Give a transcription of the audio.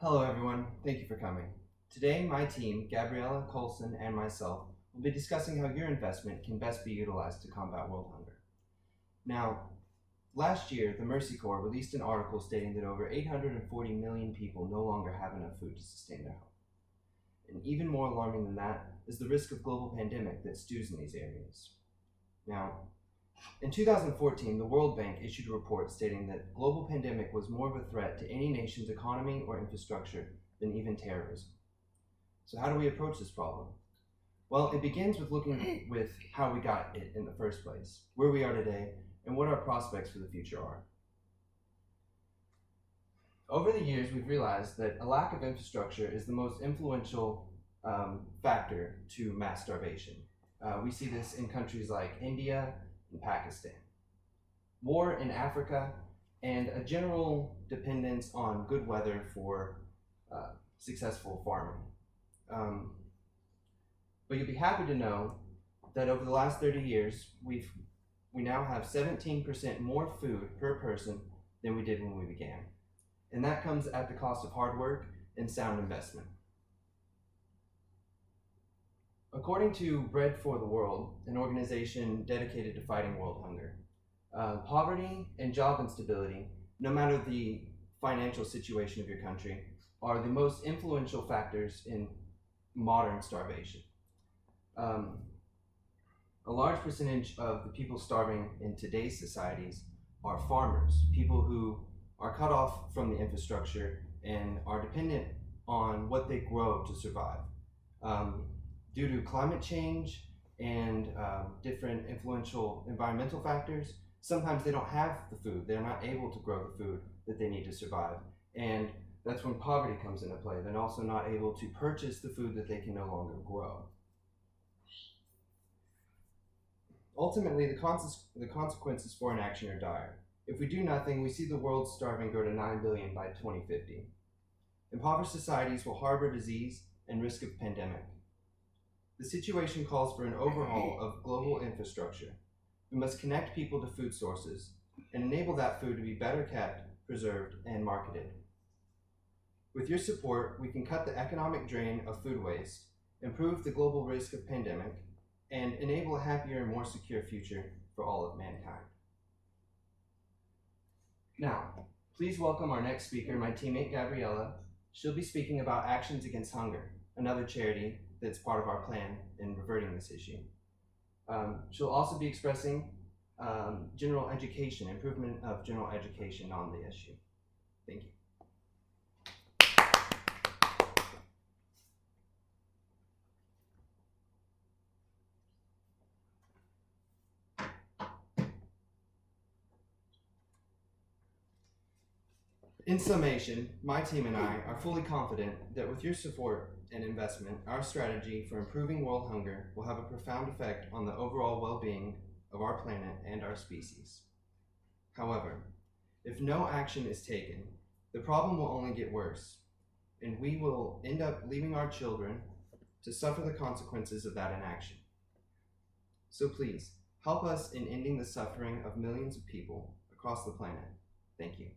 Hello everyone, thank you for coming. Today my team, Gabriella, Colson, and myself will be discussing how your investment can best be utilized to combat world hunger. Now, last year the Mercy Corps released an article stating that over 840 million people no longer have enough food to sustain their health. And even more alarming than that is the risk of global pandemic that stews in these areas. Now, in 2014, the World Bank issued a report stating that global pandemic was more of a threat to any nation's economy or infrastructure than even terrorism. So how do we approach this problem? Well, it begins with looking with how we got it in the first place, where we are today, and what our prospects for the future are. Over the years, we've realized that a lack of infrastructure is the most influential factor to mass starvation. We see this in countries like India and Pakistan. War in Africa, and a general dependence on good weather for successful farming. But you'll be happy to know that over the last 30 years, we now have 17% more food per person than we did when we began. And that comes at the cost of hard work and sound investment. According to Bread for the World, an organization dedicated to fighting world hunger, poverty and job instability, no matter the financial situation of your country, are the most influential factors in modern starvation. A large percentage of the people starving in today's societies are farmers, people who are cut off from the infrastructure and are dependent on what they grow to survive. Due to climate change and different influential environmental factors, sometimes they don't have the food. They're not able to grow the food that they need to survive. And that's when poverty comes into play. They're also not able to purchase the food that they can no longer grow. Ultimately, the consequences for inaction are dire. If we do nothing, we see the world starving grow to 9 billion by 2050. Impoverished societies will harbor disease and risk of pandemic. The situation calls for an overhaul of global infrastructure. We must connect people to food sources and enable that food to be better kept, preserved, and marketed. With your support, we can cut the economic drain of food waste, improve the global risk of pandemic, and enable a happier and more secure future for all of mankind. Now, please welcome our next speaker, my teammate Gabriella. She'll be speaking about Actions Against Hunger, another charity that's part of our plan in reverting this issue. She'll also be expressing general education, improvement of general education on the issue. Thank you. In summation, my team and I are fully confident that with your support and investment, our strategy for improving world hunger will have a profound effect on the overall well-being of our planet and our species. However, if no action is taken, the problem will only get worse, and we will end up leaving our children to suffer the consequences of that inaction. So please, help us in ending the suffering of millions of people across the planet. Thank you.